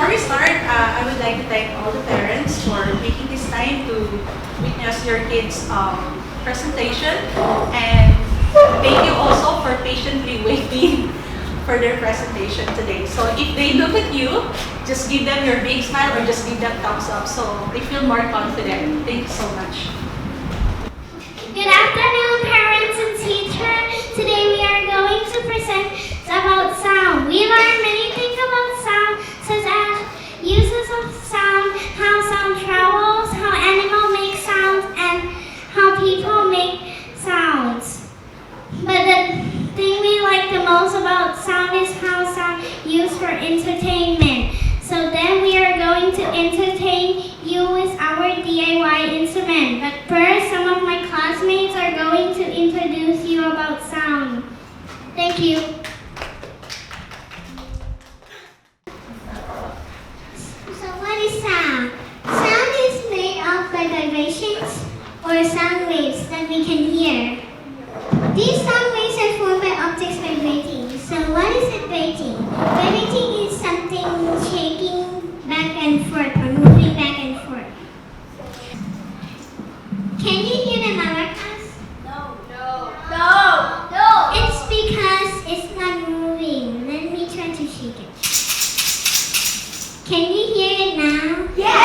Before we start, I would like to thank all the parents for making this time to witness your kids' presentation. And thank you also for patiently waiting for their presentation today. So if they look at you, just give them your big smile or just give them thumbs up so they feel more confident. Thank you so much. Good afternoon, parents and teachers. Today we are going to present about sound. We learn many things about sound, such as uses of sound, how sound travels, how animals make sounds, and how people make sounds. But the thing we like the most about sound is how sound used for entertainment. So then we are going to entertain you with our DIY instrument. But first, some of my classmates are going to introduce you about sound. Thank you. So what is sound? Sound is made up by vibrations or sound waves that we can hear. These sound waves are formed by objects vibrating. So what is vibrating? Vibrating is something shaking back and forth or moving back and forth. Can you hear the maracas? No. It's because it's not moving. Let me try to shake it. Can you hear it now? Yeah.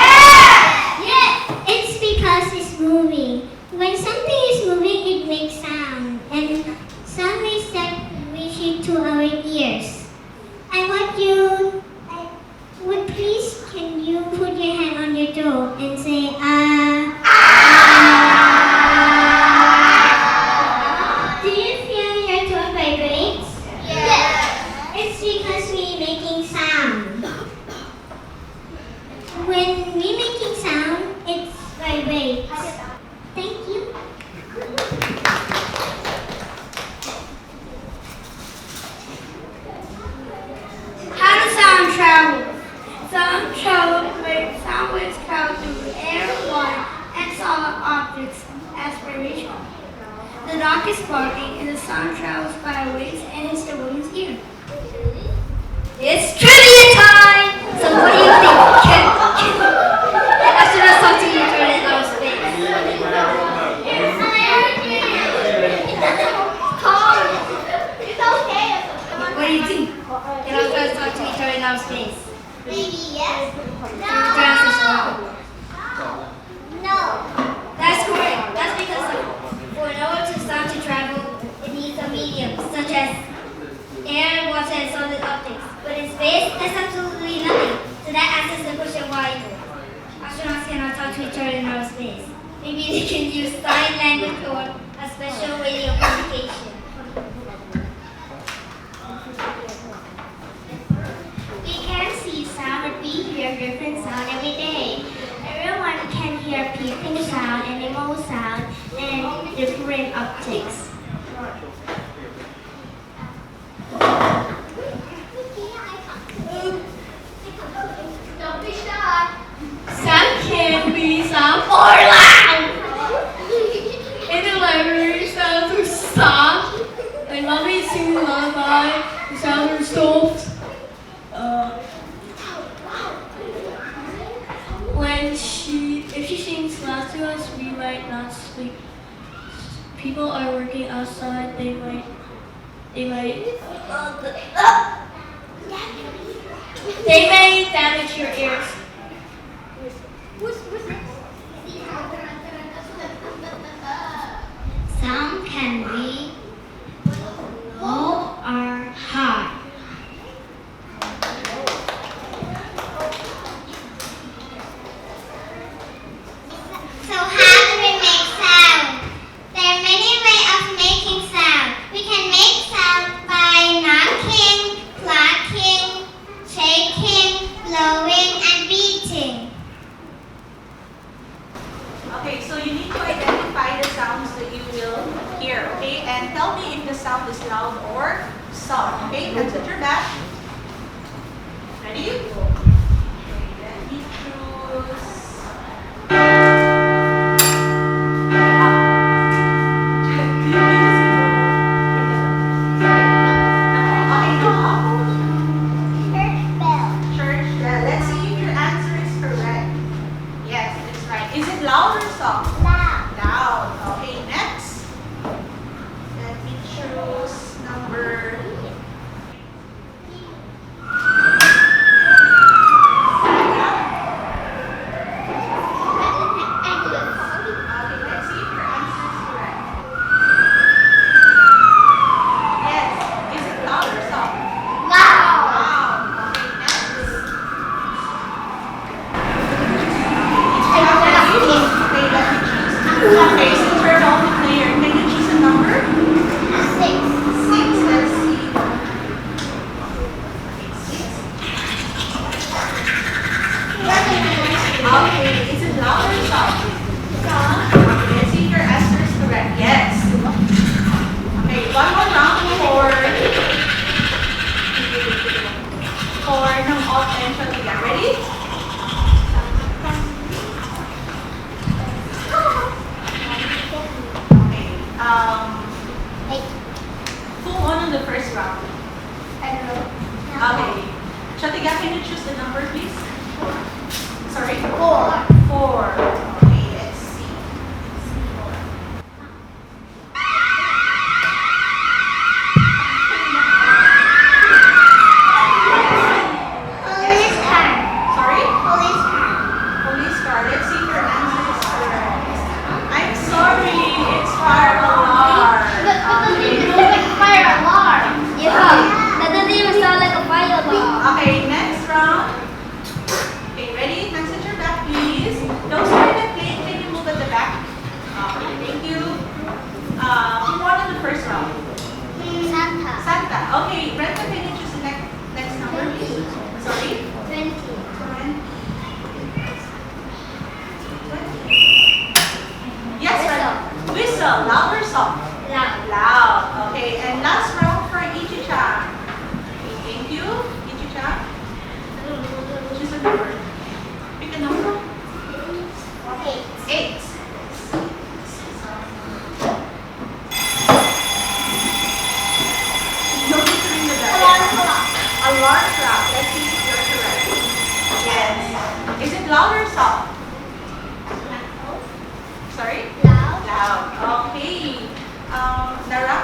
It's because it's moving. When something is moving, it makes sound. And sound waves that reach into our ears. I want you, please, can you put your hand on your throat and say, Do you feel your throat vibrates? Yes. It's because we're making sound. When we're making sound, it vibrates. Thank you. How does sound travel? Sound waves travel through air, water, and solid objects as vibration. The dog is barking and the sound travels by waves and hits the woman's ear. It's trivia time! So what do you think? I should have talked to you during those space. What do you think? Can I first talk to each other in our space? Maybe yes. No. That's correct. That's because for in order to sound to travel, it needs a medium, such as air, water, and solid objects. But in space, there's absolutely nothing. So that answers the question why astronauts cannot talk to each other in outer space. Maybe they can use sign language or a special radio communication. We can see sound, but we hear different sound every day. Everyone can hear peeping sound, animal sound, and different objects. Don't be shy. Sound can be sound or loud. In the library, sounds are soft. When mommy is singing a lullaby, the sounds are soft. If she sings loud to us, we might not sleep. People are working outside. They might damage your ears. Sound can be low or high. So how do we make sound? There are many ways of making sound. We can make sound by knocking, clacking, shaking, blowing, and beating. Okay, so you need to identify the sounds that you will hear, okay? And tell me if the sound is loud or soft, okay? That's at your back. Ready? Okay, let me choose. Okay, no. Church bell. Church, let's the first round? I don't know. Okay. Shatiga, can you choose the number, please? Sorry? 4. 4. Okay, let's see. Police car. Sorry? Police car. Police car. Let's see if your answer is correct. I'm sorry, it's fire alarm. Fire alarm. Yeah. That doesn't even sound like a fire alarm. Okay, next round. Okay, ready? Hands at your back, please. Those who are in the plane, can you move at the back? Okay, thank you. Who won in the first round? Santa. Santa. Okay, Brenda, can you choose the next number, please? Sorry? 20. 20. Yes, Brenda. Whistle, loud or soft? Loud. Loud. Okay, and last round for Ichi-chan. Okay, thank you. Ichi-chan. Choose a number. Pick a number. 8. No need to ring the bell. Alarm clock. Let's see if you're correct. Yes. Is it loud or soft? Sorry? Loud. Loud. Okay. Nara?